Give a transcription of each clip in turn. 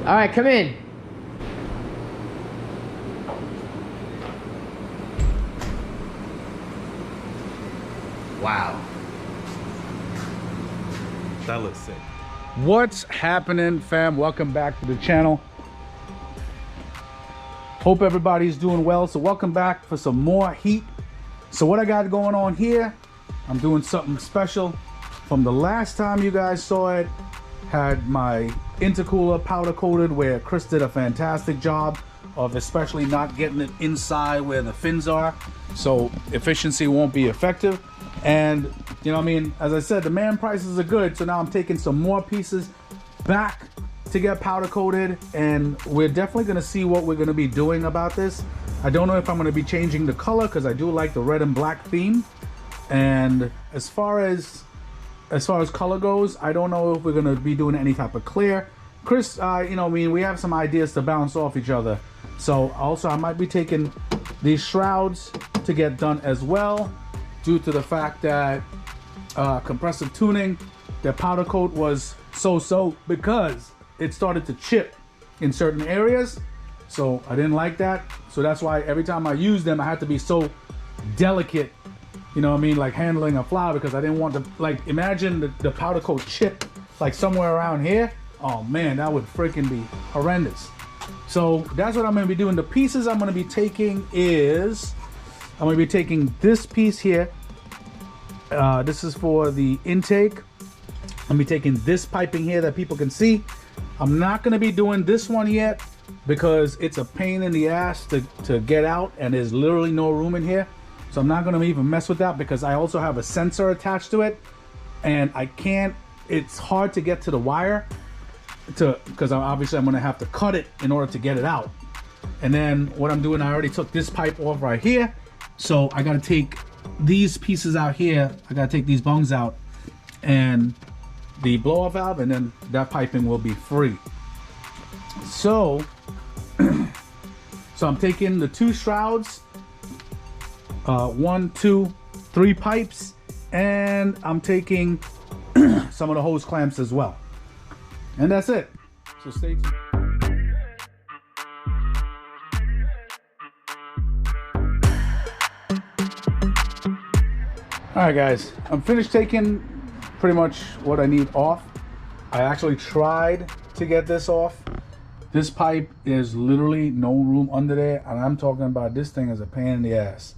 All right, come in. Wow. That looks sick. What's happening, fam? Welcome back to the channel. Hope everybody's doing well. So welcome back for some more heat. So what I got going on here, I'm doing something special. From the last time you guys saw it, had my intercooler powder coated, where Chris did a fantastic job of especially not getting it inside where the fins are, so efficiency won't be effective. And you know what I mean, as I said, the man prices are good, so now I'm taking some more pieces back to get powder coated, and we're definitely going to see what we're going to be doing about this. I don't know if I'm going to be changing the color, because I do like the red and black theme. And as far as color goes, I don't know if we're going to be doing any type of clear. Chris, you know, I mean, we have some ideas to bounce off each other. So also I might be taking these shrouds to get done as well, due to the fact that compressive tuning, their powder coat was so-so, because it started to chip in certain areas. So I didn't like that. So that's why every time I use them, I had to be so delicate, you know what I mean, like handling a flower, because I didn't want to, like, imagine the powder coat chip like somewhere around here. Oh man, that would freaking be horrendous. So that's what I'm going to be doing. The pieces I'm going to be taking is, I'm going to be taking this piece here. This is for the intake. I'm going to be taking this piping here that people can see. I'm not going to be doing this one yet, because it's a pain in the ass to get out, and there's literally no room in here. So I'm not going to even mess with that, because I also have a sensor attached to it, and I can't, it's hard to get to the wire, because obviously I'm going to have to cut it in order to get it out. And then what I'm doing, I already took this pipe off right here, so I got to take these pieces out here. I got to take these bungs out and the blow off valve, and then that piping will be free. So so I'm taking the 2 shrouds, 1, 2, 3 pipes, and I'm taking some of the hose clamps as well. And that's it. So stay tuned. All right, guys, I'm finished taking pretty much what I need off. I actually tried to get this off. This pipe, is literally no room under there, and I'm talking about this thing is a pain in the ass.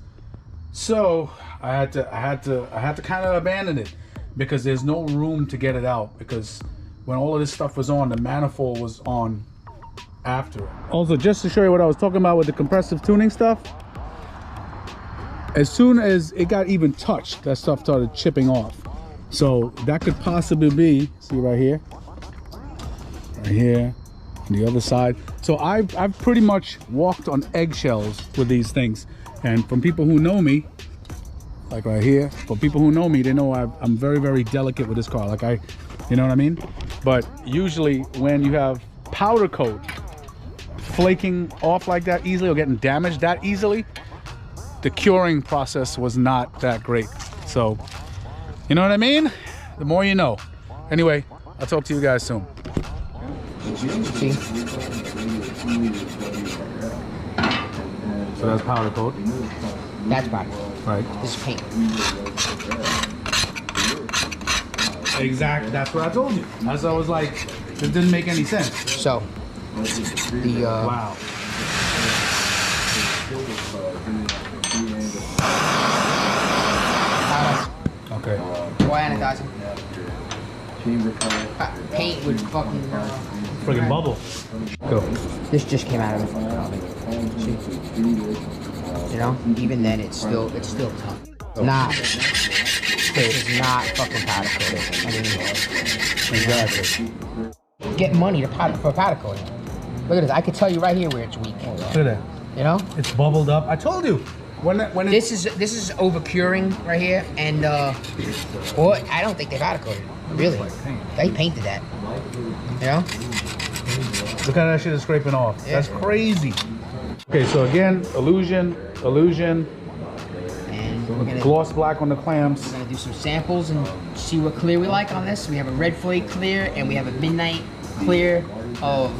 So I had to kind of abandon it, because there's no room to get it out, because when all of this stuff was on, the manifold was on after it. Also, just to show you what I was talking about with the compressive tuning stuff, as soon as it got even touched, that stuff started chipping off. So that could possibly be, see right here, on the other side. So I've pretty much walked on eggshells with these things. And from people who know me, like right here, for people who know me, they know I'm very, very delicate with this car. Like you know what I mean? But usually when you have powder coat flaking off like that easily, or getting damaged that easily, the curing process was not that great. So, you know what I mean? The more you know. Anyway, I'll talk to you guys soon. See? So that's powder coat. That's powder. Right. This is paint. Exactly. That's what I told you. As I was like, this didn't make any sense. So, the wow. Okay. Why anodizing? Paint would fucking Friggin' bubble. Go. This just came out of it. See? You know, even then it's still tough. Nah, it's not fucking powder coated. I mean, Exactly. get money for powder coating. Look at this. I could tell you right here where it's weak. Look at that. You know? It's bubbled up. I told you. When this is over curing right here, and well, I don't think they powder coated. Really, they painted that. You know? Look how that shit is scraping off. Yeah. That's crazy. Okay, so again, illusion, we're gonna gloss black on the clamps. We're gonna do some samples and see what clear we like on this. We have a red flake clear and we have a midnight clear of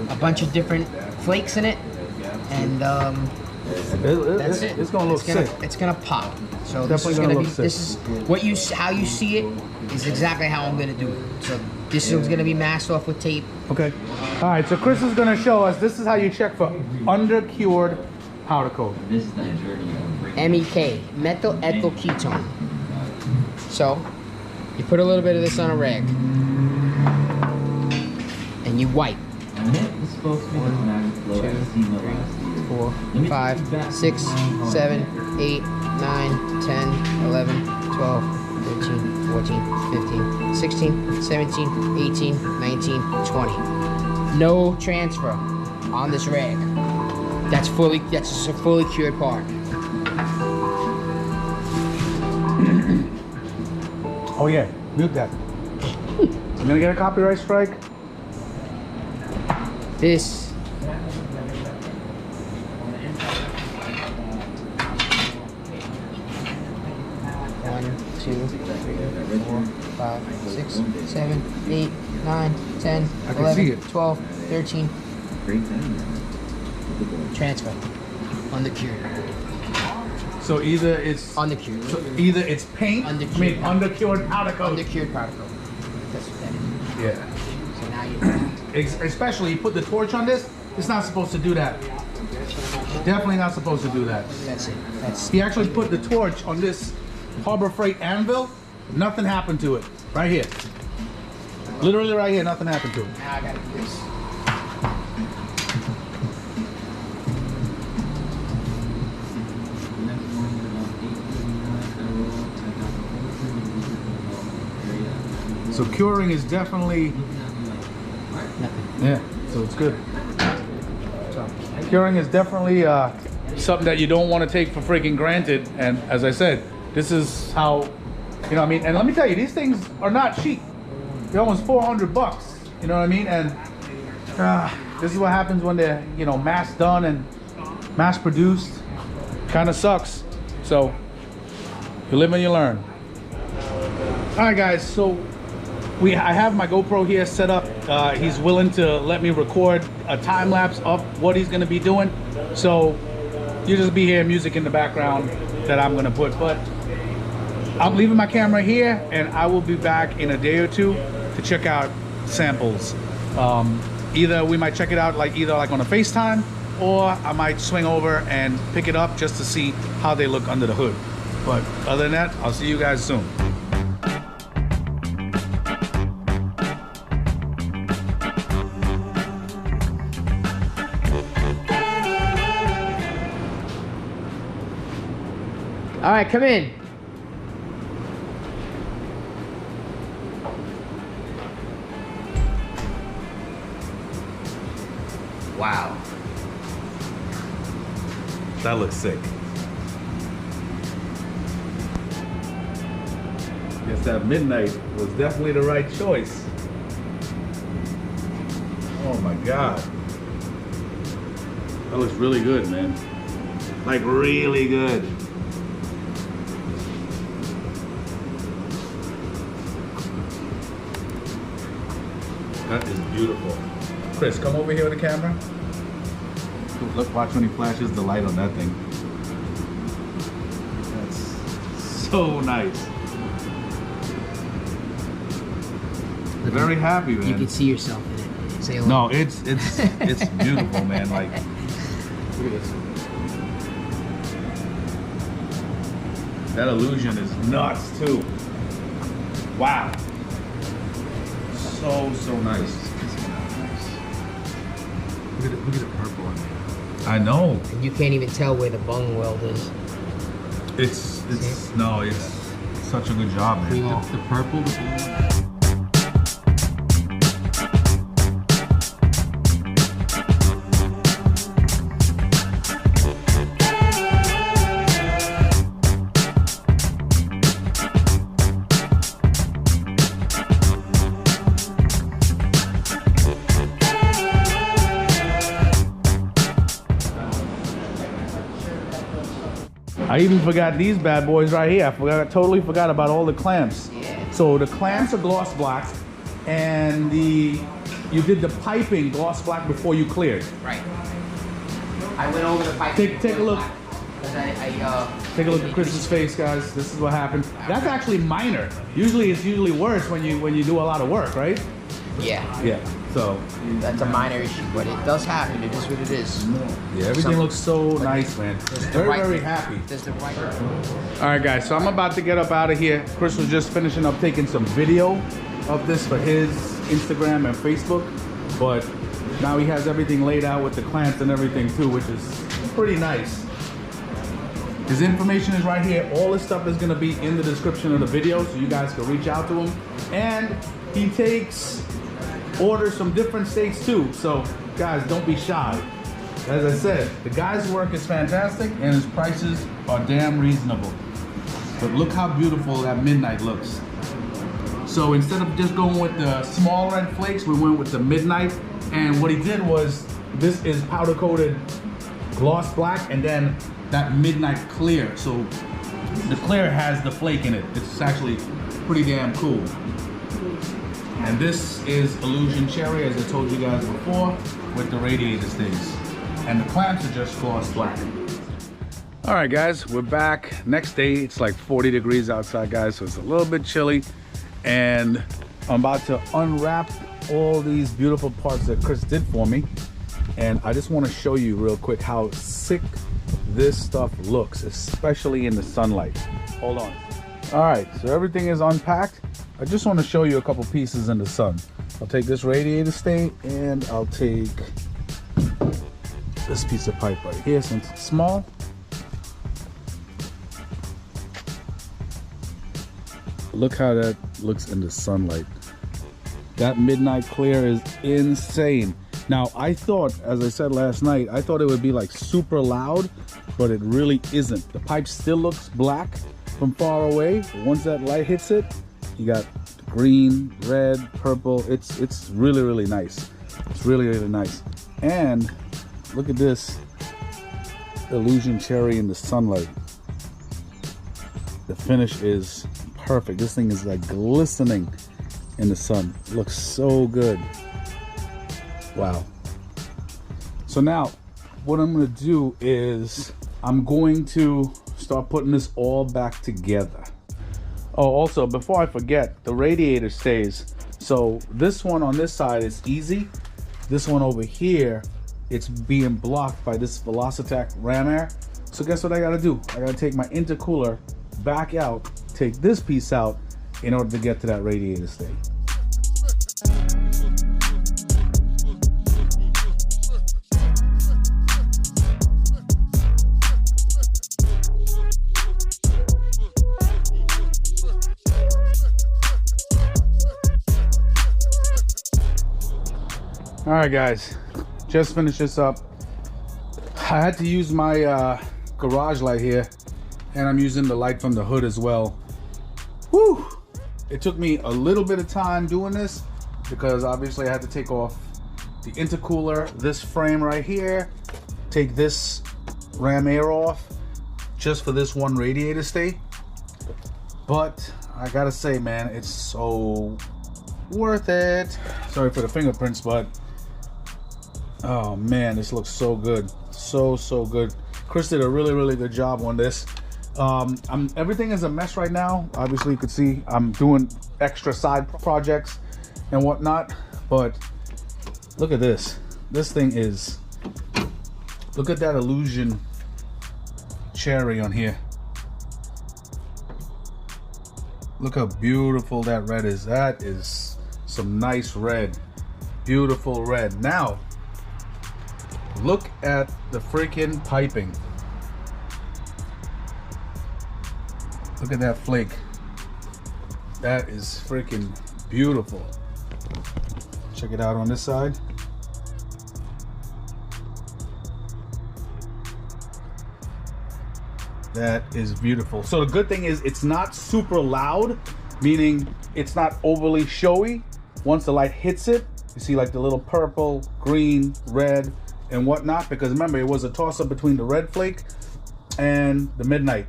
a bunch of different flakes in it, and that's it. It's gonna look sick. It's gonna pop. So Definitely this is gonna gonna be. look sick. This is what you how you see it is exactly how I'm gonna do it. So this is gonna be masked off with tape. Okay. All right. So Chris is gonna show us. This is how you check for under-cured powder coat. MEK, methyl ethyl ketone. So you put a little bit of this on a rag and you wipe. 1, 2, 3, 4, 5, 6, 7, 8, 9, 10, 11, 12, 13, 14, 15, 16, 17, 18, 19, 20. No transfer on this rag. That's just a fully cured part. Oh yeah, mute that. I'm gonna get a copyright strike. This 1, 2, 3, 4, 5, 6, 7, 8, 9, 10, I can see 11, it. 12, 13. Transfer. Undercured. So either it's Undercured. either it's paint, Undercured. undercured powder coat. Undercured powder coat. That's what that is. Yeah. So now you know. Especially you put the torch on this, it's not supposed to do that. Definitely not supposed to do that. That's it. That's He actually put the torch on this Harbor Freight anvil, nothing happened to it. Right here. Literally right here, nothing happened to it. now I gotta do this. So curing is definitely, Nothing. yeah, so it's good. So curing is definitely something that you don't want to take for freaking granted. And as I said, this is how, you know what I mean? And let me tell you, these things are not cheap. They're almost $400, you know what I mean? And this is what happens when they're, you know, mass done and mass produced. Kind of sucks. So you live and you learn. All right, guys, so I have my GoPro here set up. He's willing to let me record a time lapse of what he's gonna be doing. So you just be hearing music in the background that I'm gonna put. But I'm leaving my camera here and I will be back in a day or two to check out samples. Either we might check it out either on a FaceTime, or I might swing over and pick it up just to see how they look under the hood. But other than that, I'll see you guys soon. All right, come in. Wow. That looks sick. Guess that midnight was definitely the right choice. Oh my God. That looks really good, man. Like really good. That is beautiful. Chris, come over here with the camera. Look, watch when he flashes the light on that thing. That's so nice. Very happy, man. You can see yourself in it. Say hello. No, it's beautiful, man. Like, look at this. That illusion is nuts too. Wow. So nice. Look at the purple on there. I know. And you can't even tell where the bung weld is. It's such a good job, man. The purple. I even forgot these bad boys right here. I totally forgot about all the clamps. Yeah. So the clamps are gloss black, and you did the piping gloss black before you cleared. Right. I went over the piping. Take a look. Take a look at Chris's finished. face, guys. This is what happened. That's actually minor. It's usually worse when you do a lot of work, right? Yeah. Yeah. So That's a minor issue, but it does happen. It is what it is. yeah, everything looks so nice, man. Very happy. There's the right. All right, guys. So I'm about to get up out of here. Chris was just finishing up taking some video of this for his Instagram and Facebook, but now he has everything laid out with the clamps and everything too, which is pretty nice. His information is right here. All this stuff is going to be in the description of the video, so you guys can reach out to him. And he takes orders from different states too, so guys, don't be shy. As I said, the guy's work is fantastic and his prices are damn reasonable. But look how beautiful that midnight looks. So instead of just going with the small red flakes, we went with the midnight. And what he did was, this is powder coated gloss black, and then that midnight clear. So the clear has the flake in it. It's actually pretty damn cool. And this is Illusion Cherry, as I told you guys before, with the radiator stays. And the clamps are just gloss black. All right, guys, we're back. Next day, it's like 40 degrees outside, guys, so it's a little bit chilly. And I'm about to unwrap all these beautiful parts that Chris did for me. And I just want to show you real quick how sick this stuff looks, especially in the sunlight. Hold on. All right, so everything is unpacked. I just want to show you a couple pieces in the sun. I'll take this radiator stay, and I'll take this piece of pipe right here since it's small. Look how that looks in the sunlight. That midnight clear is insane. Now, I thought, as I said last night, I thought it would be like super loud, but it really isn't. The pipe still looks black from far away, but once that light hits it, you got green, red, purple. It's really, really nice. It's really, really nice. And look at this Illusion Cherry in the sunlight. The finish is perfect. This thing is like glistening in the sun. It looks so good. Wow. So now what I'm going to do is I'm going to start putting this all back together. Oh, also, before I forget, the radiator stays. So this one on this side is easy. This one over here, it's being blocked by this Velocitec ram air. So guess what I gotta do? I gotta take my intercooler back out, take this piece out in order to get to that radiator stay. All right, guys, just finished this up. I had to use my garage light here, and I'm using the light from the hood as well. Whew! It took me a little bit of time doing this because obviously I had to take off the intercooler, this frame right here, take this ram air off just for this one radiator stay. But I gotta say, man, it's so worth it. Sorry for the fingerprints, but oh man, this looks so good. So good. Chris did a really good job on this. Everything is a mess right now. Obviously you could see I'm doing extra side projects and whatnot, but look at this. This thing is, look at that Illusion Cherry on here. Look how beautiful that red is. That is some nice red. Beautiful red. Now look at the freaking piping. Look at that flake. That is freaking beautiful. Check it out on this side. That is beautiful. So the good thing is it's not super loud, meaning it's not overly showy. Once the light hits it, you see like the little purple, green, red, and whatnot, because remember, it was a toss-up between the red flake and the midnight.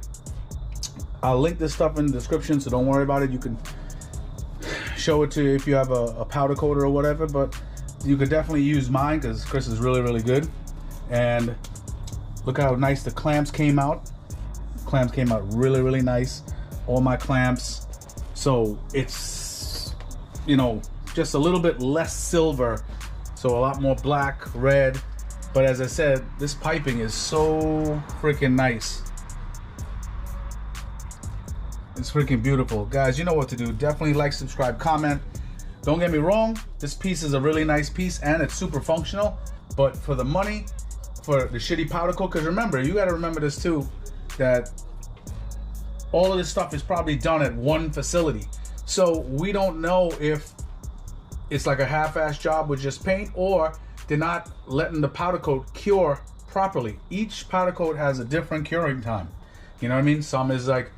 I'll link this stuff in the description, so don't worry about it. You can show it to you if you have a powder coater or whatever, but you could definitely use mine because Chris is really, really good. And look how nice the clamps came out. Clamps came out really, really nice. All my clamps. So it's, you know, just a little bit less silver, so a lot more black, red. But as I said, this piping is so freaking nice. It's freaking beautiful. Guys, you know what to do. Definitely like, subscribe, comment. Don't get me wrong, this piece is a really nice piece and it's super functional, but for the money, for the shitty powder coat, because remember, you got to remember this too, that all of this stuff is probably done at one facility. So we don't know if it's like a half-ass job with just paint, or they're not letting the powder coat cure properly. Each powder coat has a different curing time. You know what I mean? Some is like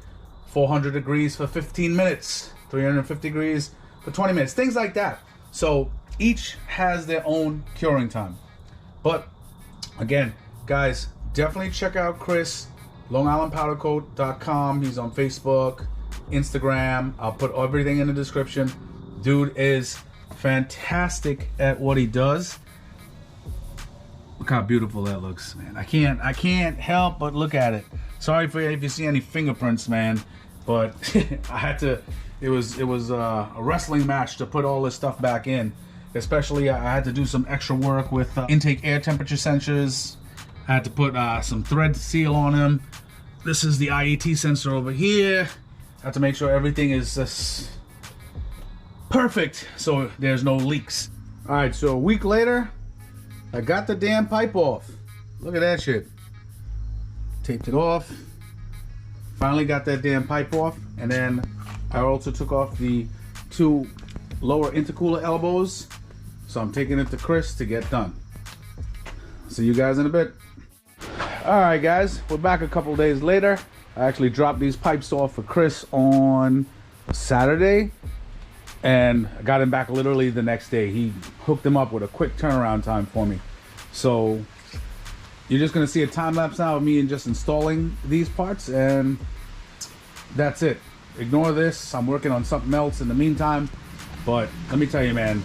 400 degrees for 15 minutes, 350 degrees for 20 minutes, things like that. So each has their own curing time. But again, guys, definitely check out Chris, LongIslandPowdercoat.com. He's on Facebook, Instagram. I'll put everything in the description. Dude is fantastic at what he does. Look how beautiful that looks, man. I can't help but look at it. Sorry for if you see any fingerprints, man, but I had to. It was a wrestling match to put all this stuff back in. Especially, I had to do some extra work with intake air temperature sensors. I had to put some thread seal on them. This is the IET sensor over here. I had to make sure everything is just perfect, so there's no leaks. All right, so a week later, I got the damn pipe off. Look at that shit. Taped it off. Finally got that damn pipe off, and then I also took off the 2 lower intercooler elbows. So I'm taking it to Chris to get done. See you guys in a bit. All right, guys, we're back a couple days later. I actually dropped these pipes off for Chris on Saturday, and I got him back literally the next day. He hooked them up with a quick turnaround time for me. So you're just gonna see a time lapse now of me and just installing these parts, and that's it. Ignore this. I'm working on something else in the meantime, but let me tell you, man,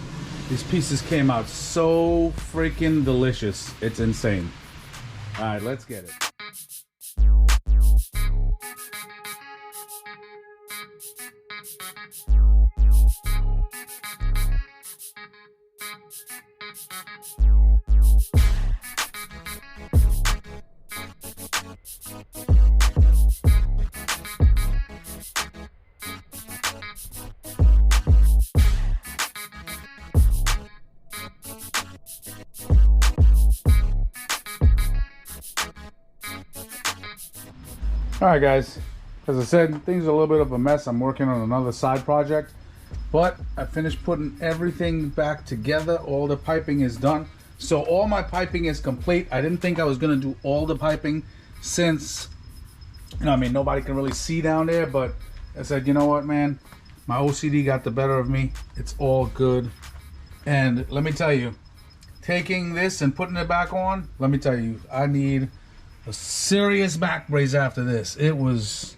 these pieces came out so freaking delicious. It's insane. All right, let's get it. All right, guys, as I said, things are a little bit of a mess. I'm working on another side project, but I finished putting everything back together. All the piping is done. So all my piping is complete. I didn't think I was gonna do all the piping since, you know, I mean, nobody can really see down there, but I said, you know what, man, my OCD got the better of me. It's all good. And let me tell you, taking this and putting it back on, let me tell you, I need a serious back brace after this. It was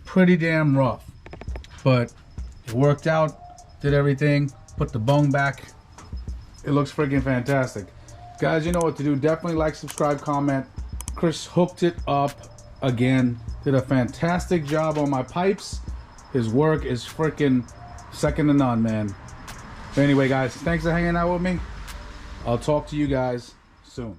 pretty damn rough, but it worked out. Did everything, put the bone back. It looks freaking fantastic. Guys, you know what to do. Definitely like, subscribe, comment. Chris hooked it up again. Did a fantastic job on my pipes. His work is freaking second to none, man. But anyway, guys, thanks for hanging out with me. I'll talk to you guys soon.